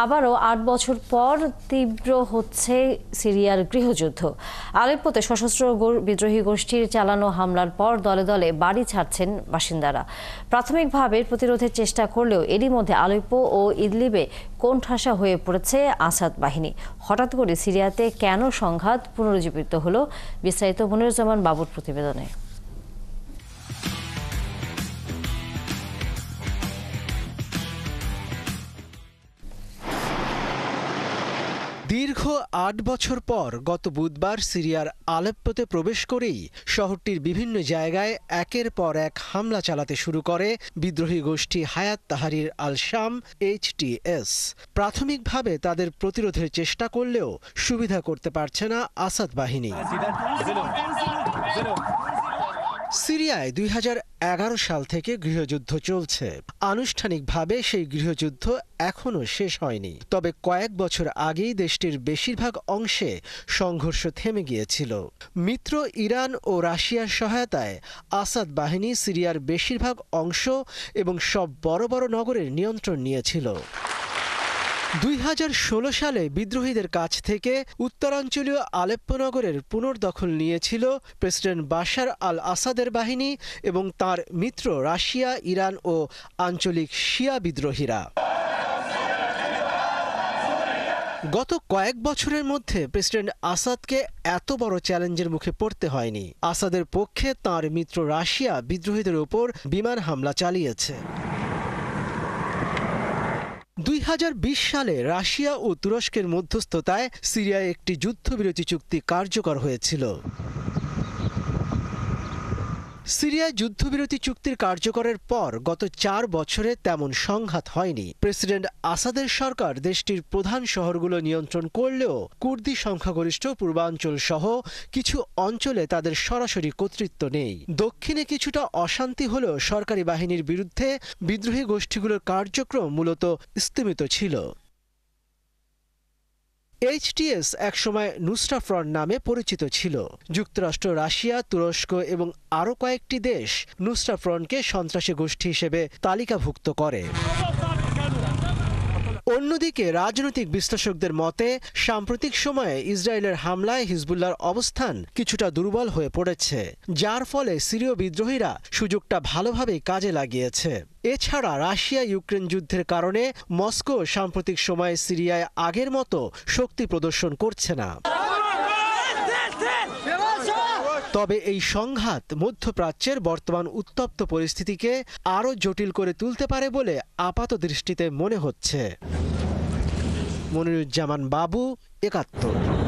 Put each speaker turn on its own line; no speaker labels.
আবারও ৮ বছর পর তীব্র হচ্ছে সিরিয়ার গৃহযুদ্ধ। আলেপ্পোতে সশস্ত্র বিদ্রোহী গোষ্ঠীর চালানো হামলার পর দলে দলে বাড়ি ছাড়ছেন বাসিন্দারা। প্রাথমিকভাবে প্রতিরোধের চেষ্টা করলেও এরই মধ্যে আলেপ্পো ও ইদলিবে কোণঠাসা হয়ে পড়েছে আসাদ বাহিনী। হঠাৎ করে সিরিয়াতে কেন সংঘাত পুনরুজ্জীবিত হলো, বিস্তারিত মনিরুজ্জামান বাবুর প্রতিবেদনে।
দীর্ঘ ৮ বছর পর গত বুধবার সিরিয়ার আলেপ্পোতে প্রবেশ করেই শহরটির বিভিন্ন জায়গায় একের পর এক হামলা চালাতে শুরু করে বিদ্রোহী গোষ্ঠী হায়াত তাহরির আল শাম HTS। প্রাথমিকভাবে তাদের প্রতিরোধের চেষ্টা করলেও সুবিধা করতে পারছে না আসাদ বাহিনী। সিরিয়ায় ২০১১ সাল থেকে গৃহযুদ্ধ চলছে। আনুষ্ঠানিকভাবে সেই গৃহযুদ্ধ এখনও শেষ হয়নি, তবে কয়েক বছর আগেই দেশটির বেশিরভাগ অংশে সংঘর্ষ থেমে গিয়েছিল। মিত্র ইরান ও রাশিয়ার সহায়তায় আসাদ বাহিনী সিরিয়ার বেশিরভাগ অংশ এবং সব বড় বড় নগরের নিয়ন্ত্রণ নিয়েছিল। ২০১৬ সালে বিদ্রোহীদের কাছ থেকে উত্তরাঞ্চলীয় আলেপ্পো নগরের পুনর্দখল নিয়েছিল প্রেসিডেন্ট বাশার আল আসাদের বাহিনী এবং তার মিত্র রাশিয়া, ইরান ও আঞ্চলিক শিয়া বিদ্রোহীরা। গত কয়েক বছরের মধ্যে প্রেসিডেন্ট আসাদকে এত বড় চ্যালেঞ্জের মুখে পড়তে হয়নি। আসাদের পক্ষে তার মিত্র রাশিয়া বিদ্রোহীদের ওপর বিমান হামলা চালিয়েছে। ২০২০ সালে রাশিয়া ও তুরস্কের মধ্যস্থতায় সিরিয়ায় একটি যুদ্ধবিরতি চুক্তি কার্যকর হয়েছিল। সিরিয়ায় যুদ্ধবিরতি চুক্তির কার্যকরের পর গত ৪ বছরে তেমন সংঘাত হয়নি। প্রেসিডেন্ট আসাদের সরকার দেশটির প্রধান শহরগুলো নিয়ন্ত্রণ করলেও কুর্দি সংখ্যাগরিষ্ঠ পূর্বাঞ্চল সহ কিছু অঞ্চলে তাদের সরাসরি কর্তৃত্ব নেই। দক্ষিণে কিছুটা অশান্তি হলেও সরকারি বাহিনীর বিরুদ্ধে বিদ্রোহী গোষ্ঠীগুলোর কার্যক্রম মূলত স্থিমিত ছিল। HTS একসময় নুসরা ফ্রন্ট নামে পরিচিত ছিল। যুক্তরাষ্ট্র, রাশিয়া, তুরস্ক এবং আরও কয়েকটি দেশ নুসরা ফ্রন্টকে সন্ত্রাসী গোষ্ঠী হিসেবে তালিকাভুক্ত করে। অন্যদিকে রাজনৈতিক বিশ্লেষকদের মতে সাম্প্রতিক সময়ে ইসরায়েলের হামলায় হিজবুল্লাহর অবস্থান কিছুটা দুর্বল হয়ে পড়েছে, যার ফলে সিরীয় বিদ্রোহীরা সুযোগটা ভালোভাবেই কাজে লাগিয়েছে। এছাড়া রাশিয়া ইউক্রেন যুদ্ধের কারণে মস্কো সাম্প্রতিক সময়ে সিরিয়ায় আগের মতো শক্তি প্রদর্শন করছে না। তবে এই সংঘাত মধ্যপ্রাচ্যের বর্তমান উত্তপ্ত পরিস্থিতিকে আরও জটিল করে তুলতে পারে বলে আপাত দৃষ্টিতে মনে হচ্ছে। মনিরুজ্জামান বাবু, ৭১।